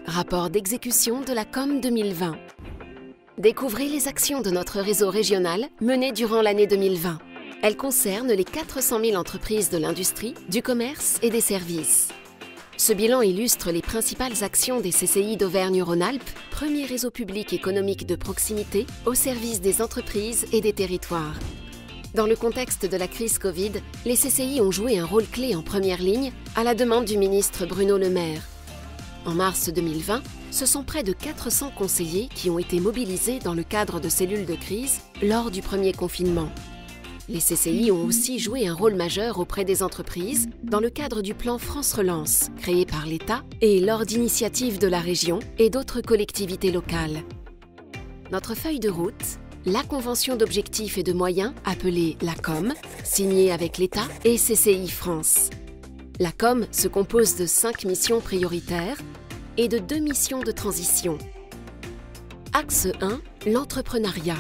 Rapport d'exécution de la COM 2020. Découvrez les actions de notre réseau régional menées durant l'année 2020. Elles concernent les 400 000 entreprises de l'industrie, du commerce et des services. Ce bilan illustre les principales actions des CCI d'Auvergne-Rhône-Alpes, premier réseau public économique de proximité au service des entreprises et des territoires. Dans le contexte de la crise Covid, les CCI ont joué un rôle clé en première ligne à la demande du ministre Bruno Le Maire. En mars 2020, ce sont près de 400 conseillers qui ont été mobilisés dans le cadre de cellules de crise lors du premier confinement. Les CCI ont aussi joué un rôle majeur auprès des entreprises dans le cadre du plan France Relance, créé par l'État et lors d'initiatives de la région et d'autres collectivités locales. Notre feuille de route, la convention d'objectifs et de moyens, appelée la COM, signée avec l'État et CCI France. La COM se compose de 5 missions prioritaires et de 2 missions de transition. Axe 1, l'entrepreneuriat.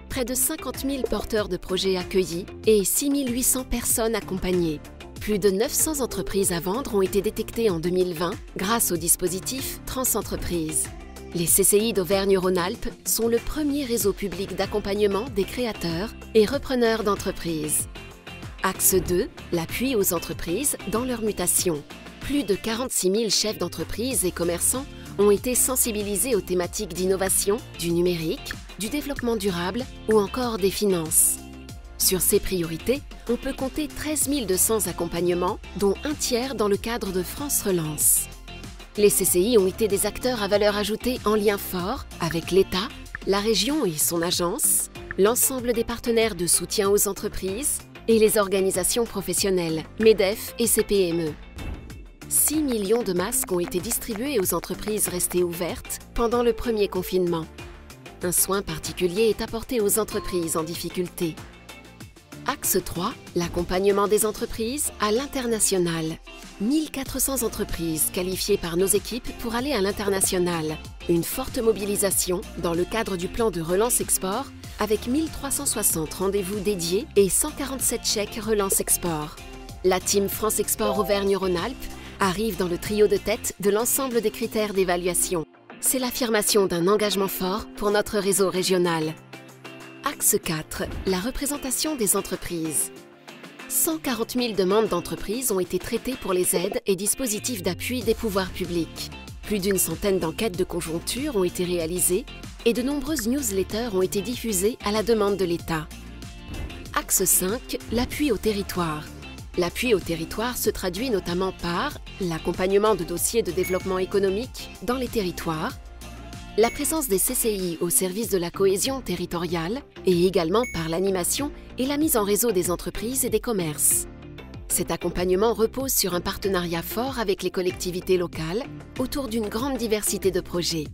Près de 50 000 porteurs de projets accueillis et 6 800 personnes accompagnées. Plus de 900 entreprises à vendre ont été détectées en 2020 grâce au dispositif Transentreprise. Les CCI d'Auvergne-Rhône-Alpes sont le premier réseau public d'accompagnement des créateurs et repreneurs d'entreprises. Axe 2, l'appui aux entreprises dans leur mutation. Plus de 46 000 chefs d'entreprise et commerçants ont été sensibilisés aux thématiques d'innovation, du numérique, du développement durable ou encore des finances. Sur ces priorités, on peut compter 13 200 accompagnements, dont un tiers dans le cadre de France Relance. Les CCI ont été des acteurs à valeur ajoutée en lien fort avec l'État, la région et son agence, l'ensemble des partenaires de soutien aux entreprises et les organisations professionnelles, MEDEF et CPME. 6 millions de masques ont été distribués aux entreprises restées ouvertes pendant le premier confinement. Un soin particulier est apporté aux entreprises en difficulté. Axe 3, l'accompagnement des entreprises à l'international. 1400 entreprises qualifiées par nos équipes pour aller à l'international. Une forte mobilisation dans le cadre du plan de relance export avec 1360 rendez-vous dédiés et 147 chèques relance export. La team France Export Auvergne-Rhône-Alpes arrive dans le trio de tête de l'ensemble des critères d'évaluation. C'est l'affirmation d'un engagement fort pour notre réseau régional. Axe 4, la représentation des entreprises. 140 000 demandes d'entreprises ont été traitées pour les aides et dispositifs d'appui des pouvoirs publics. Plus d'une centaine d'enquêtes de conjoncture ont été réalisées et de nombreuses newsletters ont été diffusées à la demande de l'État. Axe 5, l'appui au territoire. L'appui au territoire se traduit notamment par l'accompagnement de dossiers de développement économique dans les territoires, la présence des CCI au service de la cohésion territoriale et également par l'animation et la mise en réseau des entreprises et des commerces. Cet accompagnement repose sur un partenariat fort avec les collectivités locales autour d'une grande diversité de projets.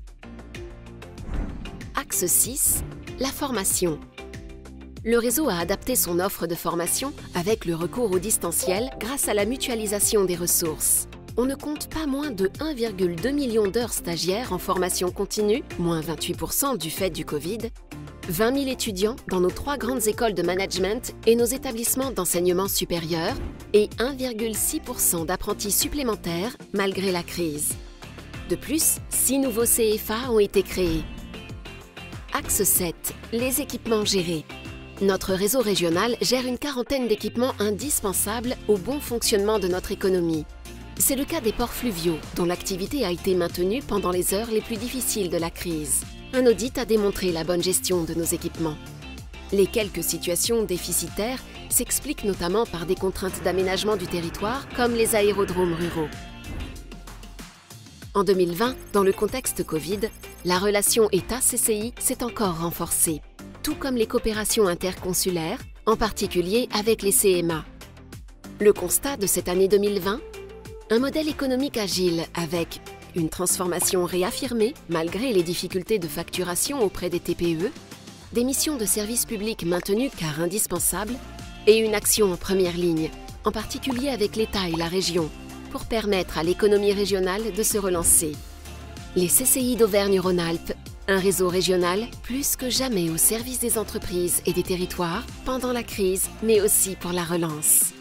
Axe 6, la formation. Le réseau a adapté son offre de formation avec le recours au distanciel grâce à la mutualisation des ressources. On ne compte pas moins de 1,2 million d'heures stagiaires en formation continue, moins 28% du fait du Covid, 20 000 étudiants dans nos 3 grandes écoles de management et nos établissements d'enseignement supérieur et 1,6% d'apprentis supplémentaires malgré la crise. De plus, 6 nouveaux CFA ont été créés. Axe 7, les équipements gérés. Notre réseau régional gère une quarantaine d'équipements indispensables au bon fonctionnement de notre économie. C'est le cas des ports fluviaux, dont l'activité a été maintenue pendant les heures les plus difficiles de la crise. Un audit a démontré la bonne gestion de nos équipements. Les quelques situations déficitaires s'expliquent notamment par des contraintes d'aménagement du territoire, comme les aérodromes ruraux. En 2020, dans le contexte Covid, la relation État-CCI s'est encore renforcée, tout comme les coopérations interconsulaires, en particulier avec les CMA. Le constat de cette année 2020 ? Un modèle économique agile avec une transformation réaffirmée malgré les difficultés de facturation auprès des TPE, des missions de service public maintenues car indispensables et une action en première ligne, en particulier avec l'État et la région, pour permettre à l'économie régionale de se relancer. Les CCI d'Auvergne-Rhône-Alpes, un réseau régional plus que jamais au service des entreprises et des territoires pendant la crise, mais aussi pour la relance.